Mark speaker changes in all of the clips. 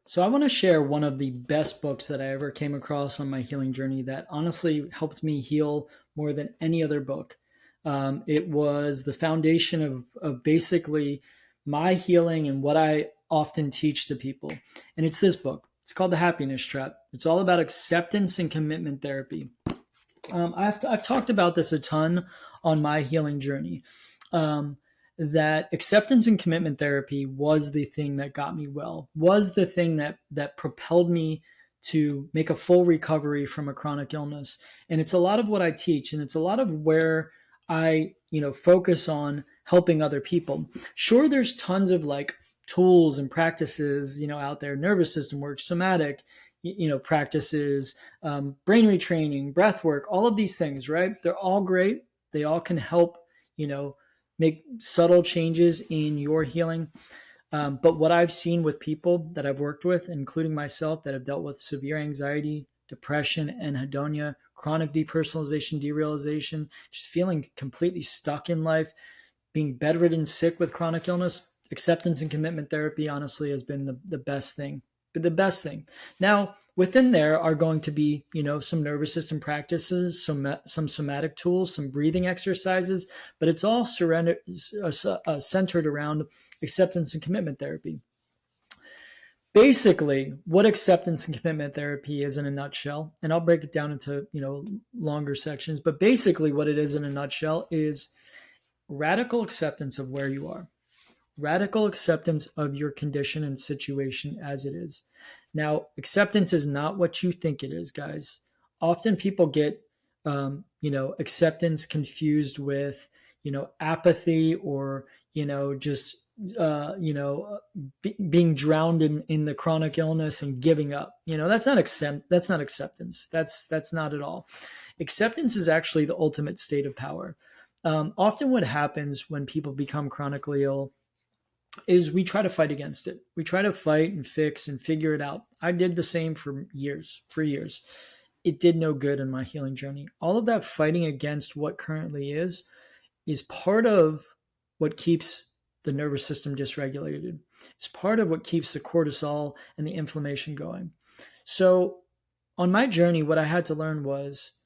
Speaker 1: So I want to share one of the best books that I ever came across on my healing journey that honestly helped me heal more than any other book. It was the foundation of basically my healing and what I often teach to people. And it's this book. It's called The Happiness Trap. It's all about acceptance and commitment therapy. I've talked about this a ton on my healing journey. Um, that acceptance and commitment therapy was the thing that got me well, was the thing that propelled me to make a full recovery from a chronic illness. And it's a lot of what I teach, and it's a lot of where I, focus on helping other people. Sure, there's tons of like tools and practices, out there, nervous system work, somatic, practices, brain retraining, breath work, all of these things, right? They're all great. They all can help, you know, make subtle changes in your healing. But what I've seen with people that I've worked with, including myself, that have dealt with severe anxiety, depression, anhedonia, chronic depersonalization, derealization, just feeling completely stuck in life, being bedridden, sick with chronic illness, acceptance and commitment therapy honestly has been the best thing. The best thing. Now, within there are going to be, some nervous system practices, some somatic tools, some breathing exercises, but it's all centered around acceptance and commitment therapy. Basically, what acceptance and commitment therapy is in a nutshell, and I'll break it down into, longer sections, but basically what it is in a nutshell is radical acceptance of where you are, radical acceptance of your condition and situation as it is. Now, acceptance is not what you think it is, guys. Often people get, acceptance confused with, apathy or, just, being drowned in the chronic illness and giving up. That's not that's not acceptance. That's not at all. Acceptance is actually the ultimate state of power. Often what happens when people become chronically ill is we try to fight against it. We try to fight and fix and figure it out. I did the same for years, It did no good in my healing journey. All of that fighting against what currently is part of what keeps the nervous system dysregulated. It's part of what keeps the cortisol and the inflammation going. So on my journey, what I had to learn was,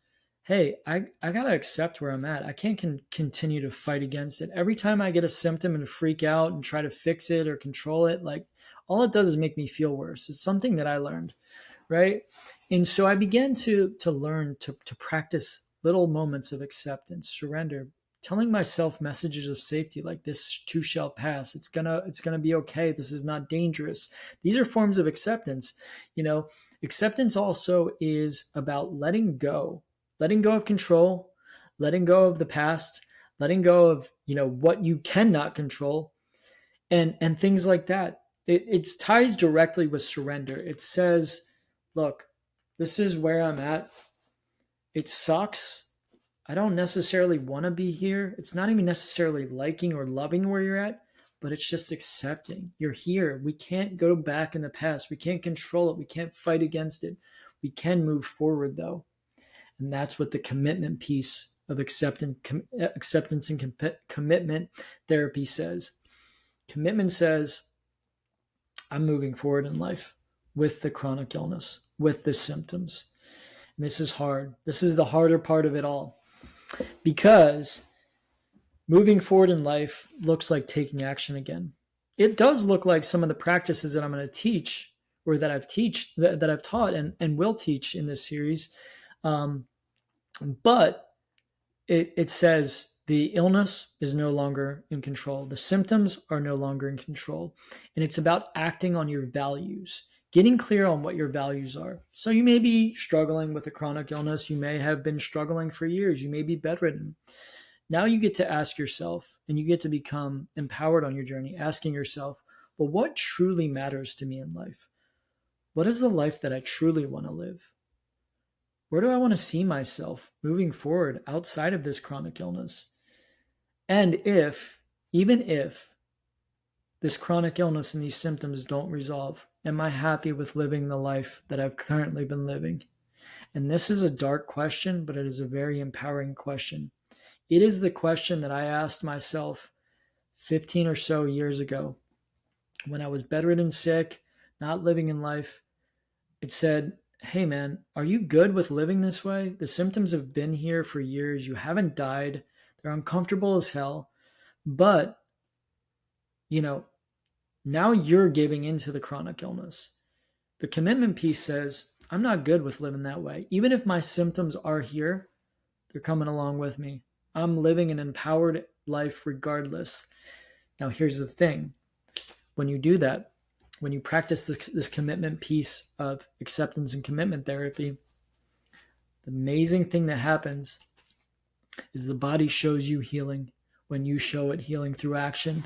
Speaker 1: hey, I got to accept where I'm at. I can't continue to fight against it. Every time I get a symptom and freak out and try to fix it or control it, like all it does is make me feel worse. It's something that I learned, right? And so I began to learn to practice little moments of acceptance, surrender, telling myself messages of safety like this too shall pass. It's gonna be okay. This is not dangerous. These are forms of acceptance. Acceptance also is about letting go of control, letting go of the past, letting go of, what you cannot control, and things like that. It ties directly with surrender. It says, look, this is where I'm at. It sucks. I don't necessarily want to be here. It's not even necessarily liking or loving where you're at, but it's just accepting. You're here. We can't go back in the past. We can't control it. We can't fight against it. We can move forward, though. And that's what the commitment piece of acceptance and commitment therapy says. Commitment says, I'm moving forward in life with the chronic illness, with the symptoms. And this is hard. This is the harder part of it all, because moving forward in life looks like taking action again. It does look like some of the practices that I'm going to teach, or that I've taught and will teach in this series. But it says the illness is no longer in control. The symptoms are no longer in control. And it's about acting on your values, getting clear on what your values are. So you may be struggling with a chronic illness. You may have been struggling for years. You may be bedridden. Now you get to ask yourself, and you get to become empowered on your journey, asking yourself, well, what truly matters to me in life? What is the life that I truly want to live? Where do I want to see myself moving forward outside of this chronic illness? And even if this chronic illness and these symptoms don't resolve, am I happy with living the life that I've currently been living? And this is a dark question, but it is a very empowering question. It is the question that I asked myself 15 or so years ago when I was bedridden sick, not living in life. It said, hey man, are you good with living this way? The symptoms have been here for years. You haven't died. They're uncomfortable as hell. But, you know, now you're giving into the chronic illness. The commitment piece says, I'm not good with living that way. Even if my symptoms are here, they're coming along with me. I'm living an empowered life regardless. Now, here's the thing. When you do that, when you practice this commitment piece of acceptance and commitment therapy, the amazing thing that happens is the body shows you healing when you show it healing through action.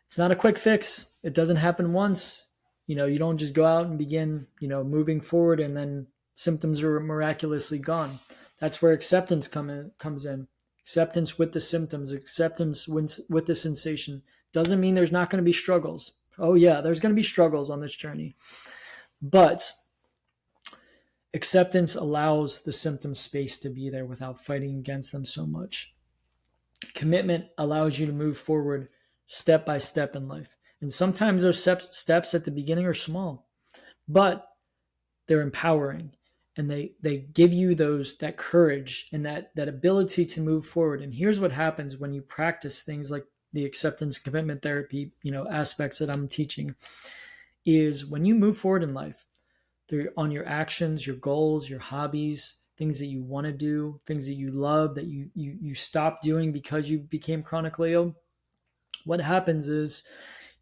Speaker 1: It's not a quick fix. It doesn't happen once. You don't just go out and begin, moving forward and then symptoms are miraculously gone. That's where acceptance comes in. Acceptance with the symptoms, acceptance with the sensation. Doesn't mean there's not going to be struggles. Oh yeah, there's going to be struggles on this journey. But acceptance allows the symptom space to be there without fighting against them so much. Commitment allows you to move forward step by step in life. And sometimes those steps at the beginning are small, but they're empowering, and they give you that courage and that ability to move forward. And here's what happens when you practice things like the acceptance commitment therapy, aspects that I'm teaching, is when you move forward in life, they're on your actions, your goals, your hobbies, things that you want to do, things that you love that you stop doing because you became chronically ill. What happens is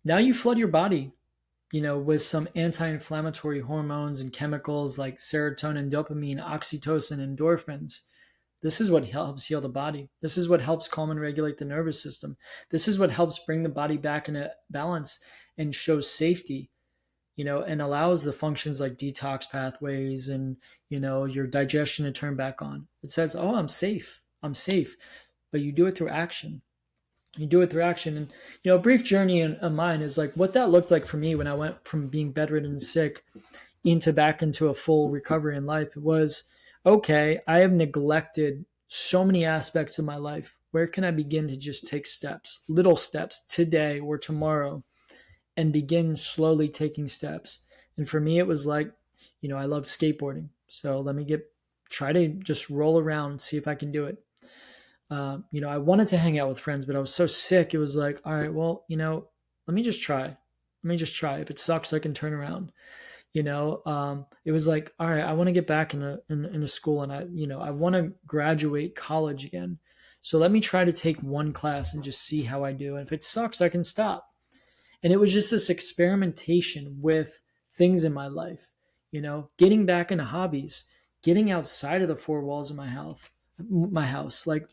Speaker 1: now you flood your body, with some anti-inflammatory hormones and chemicals like serotonin, dopamine, oxytocin, endorphins. This is what helps heal the body. This is what helps calm and regulate the nervous system. This is what helps bring the body back into balance and shows safety, and allows the functions like detox pathways and, your digestion to turn back on. It says, oh, I'm safe. I'm safe. But you do it through action. You do it through action. And, a brief journey of mine is like what that looked like for me when I went from being bedridden and sick back into a full recovery in life. It was, okay, I have neglected so many aspects of my life. Where can I begin to just take steps, little steps today or tomorrow, and begin slowly taking steps? And for me, it was like, I love skateboarding. So let me try to just roll around and see if I can do it. I wanted to hang out with friends, but I was so sick. It was like, all right, well, let me just try. Let me just try. If it sucks, I can turn around. It was like, all right, I want to get back into school, and I want to graduate college again. So let me try to take one class and just see how I do. And if it sucks, I can stop. And it was just this experimentation with things in my life, getting back into hobbies, getting outside of the four walls of my house, like,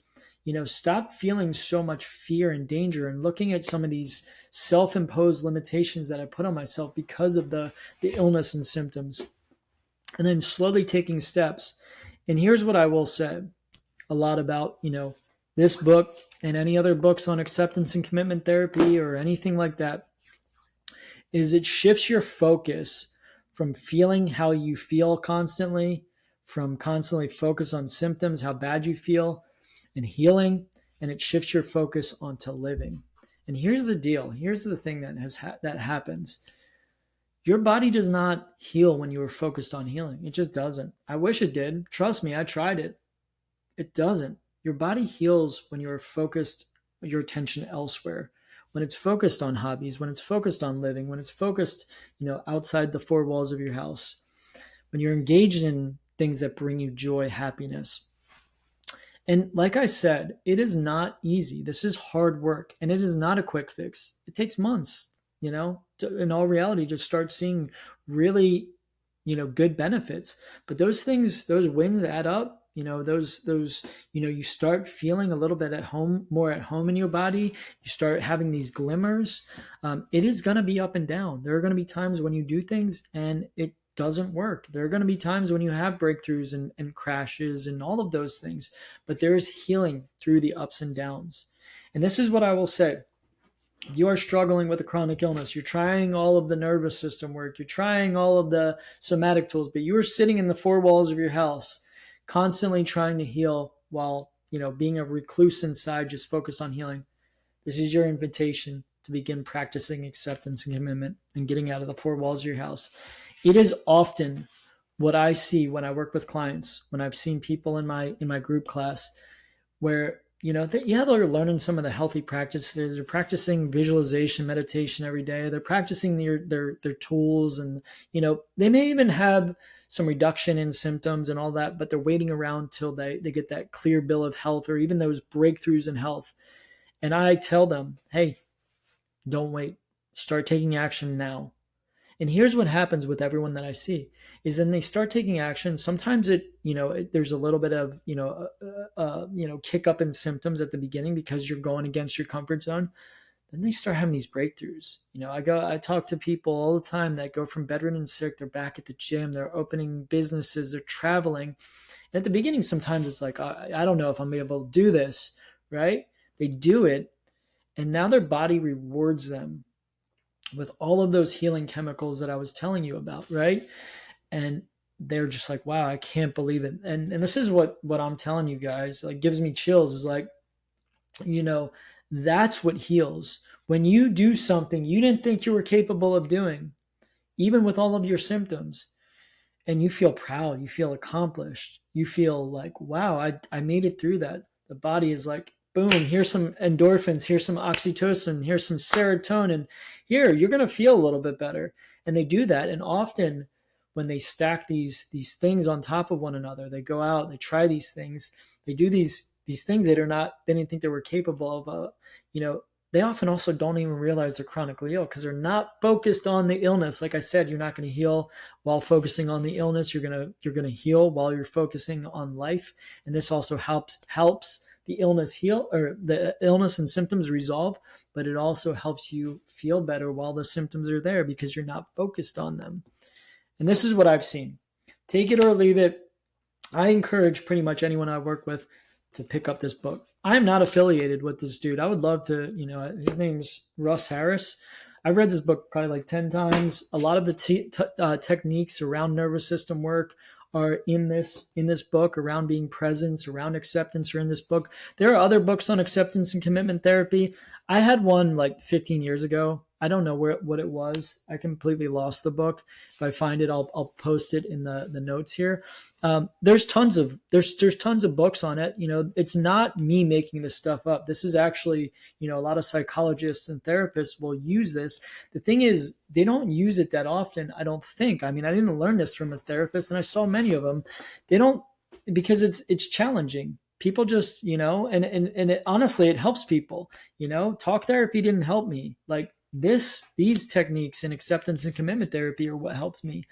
Speaker 1: stop feeling so much fear and danger and looking at some of these self-imposed limitations that I put on myself because of the illness and symptoms, and then slowly taking steps. And here's what I will say a lot about, this book and any other books on acceptance and commitment therapy or anything like that, is it shifts your focus from feeling how you feel constantly, from constantly focus on symptoms, how bad you feel, and healing, and it shifts your focus onto living. And here's the deal. Here's the thing that happens. Your body does not heal when you are focused on healing. It just doesn't. I wish it did. Trust me, I tried it. It doesn't. Your body heals when you are focused your attention elsewhere. When it's focused on hobbies, when it's focused on living, when it's focused, outside the four walls of your house, when you're engaged in things that bring you joy, happiness. And like I said, it is not easy. This is hard work, and it is not a quick fix. It takes months, in all reality, to start seeing really, good benefits. But those things, those wins add up. You start feeling a little bit more at home in your body. You start having these glimmers. It is going to be up and down. There are going to be times when you do things and it doesn't work. There are going to be times when you have breakthroughs and crashes and all of those things, but there is healing through the ups and downs. And this is what I will say. If you are struggling with a chronic illness, you're trying all of the nervous system work, you're trying all of the somatic tools, but you are sitting in the four walls of your house, constantly trying to heal while, being a recluse inside, just focused on healing. This is your invitation to begin practicing acceptance and commitment and getting out of the four walls of your house. It is often what I see when I work with clients, when I've seen people in my group class where yeah, they're learning some of the healthy practices. They're practicing visualization, meditation every day. They're practicing their tools, and they may even have some reduction in symptoms and all that, but they're waiting around till they get that clear bill of health or even those breakthroughs in health. And I tell them, hey, don't wait. Start taking action now. And here's what happens with everyone that I see is then they start taking action. Sometimes there's a little bit of, kick up in symptoms at the beginning because you're going against your comfort zone. Then they start having these breakthroughs. I talk to people all the time that go from bedridden and sick. They're back at the gym. They're opening businesses. They're traveling. And at the beginning, sometimes it's like, I don't know if I'm able to do this, right? They do it. And now their body rewards them with all of those healing chemicals that I was telling you about, right? And they're just like, wow, I can't believe it. And this is what I'm telling you guys, like, gives me chills, is like, that's what heals. When you do something you didn't think you were capable of doing, even with all of your symptoms, and you feel proud, you feel accomplished, you feel like, wow, I made it through that. The body is like, boom, here's some endorphins, here's some oxytocin, here's some serotonin. Here, you're going to feel a little bit better. And they do that. And often when they stack these things on top of one another, they go out, they try these things, they do these things they didn't think they were capable of. They often also don't even realize they're chronically ill because they're not focused on the illness. Like I said, you're not going to heal while focusing on the illness. You're going to heal while you're focusing on life. And this also helps the illness heal, or the illness and symptoms resolve, but it also helps you feel better while the symptoms are there because you're not focused on them. And this is what I've seen. Take it or leave it. I encourage pretty much anyone I work with to pick up this book. I'm not affiliated with this dude. I would love to, his name's Russ Harris. I've read this book probably like 10 times. A lot of the techniques around nervous system work are in this book, around being present, around acceptance are in this book. There are other books on acceptance and commitment therapy. I had one like 15 years ago. I don't know what it was. I completely lost the book. If I find it, I'll post it in the notes here. There's tons of books on it. It's not me making this stuff up. This is actually, a lot of psychologists and therapists will use this. The thing is, they don't use it that often, I don't think. I mean, I didn't learn this from a therapist, and I saw many of them. They don't, because it's challenging. People just, and honestly, it helps people. Talk therapy didn't help me. Like these techniques in acceptance and commitment therapy are what helped me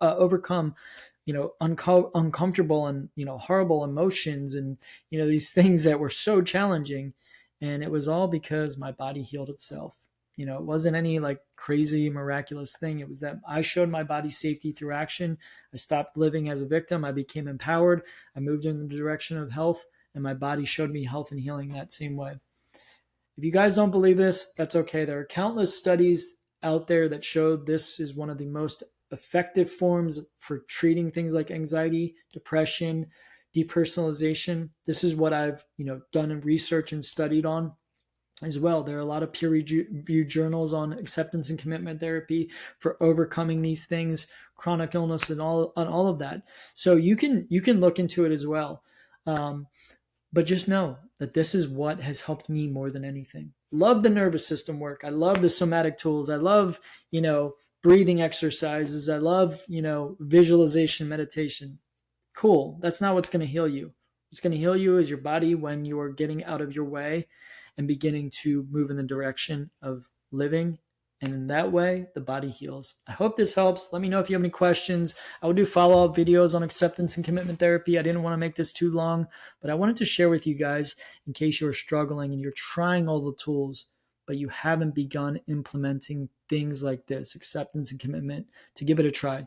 Speaker 1: overcome uncomfortable and horrible emotions and these things that were so challenging. And it was all because my body healed itself. It wasn't any like crazy miraculous thing. It was that I showed my body safety through action. I stopped living as a victim. I became empowered. I moved in the direction of health, and my body showed me health and healing that same way. If you guys don't believe this, that's okay. There are countless studies out there that show this is one of the most effective forms for treating things like anxiety, depression, depersonalization. This is what I've done in research and studied on as well. There are a lot of peer-reviewed journals on acceptance and commitment therapy for overcoming these things, chronic illness, and all of that. So you can look into it as well. But just know that this is what has helped me more than anything. Love the nervous system work. I love the somatic tools. I love, breathing exercises. I love, visualization, meditation. Cool. That's not what's going to heal you. What's going to heal you is your body when you are getting out of your way and beginning to move in the direction of living. And in that way, the body heals. I hope this helps. Let me know if you have any questions. I will do follow-up videos on acceptance and commitment therapy. I didn't want to make this too long, but I wanted to share with you guys in case you're struggling and you're trying all the tools, but you haven't begun implementing things like this, acceptance and commitment, to give it a try.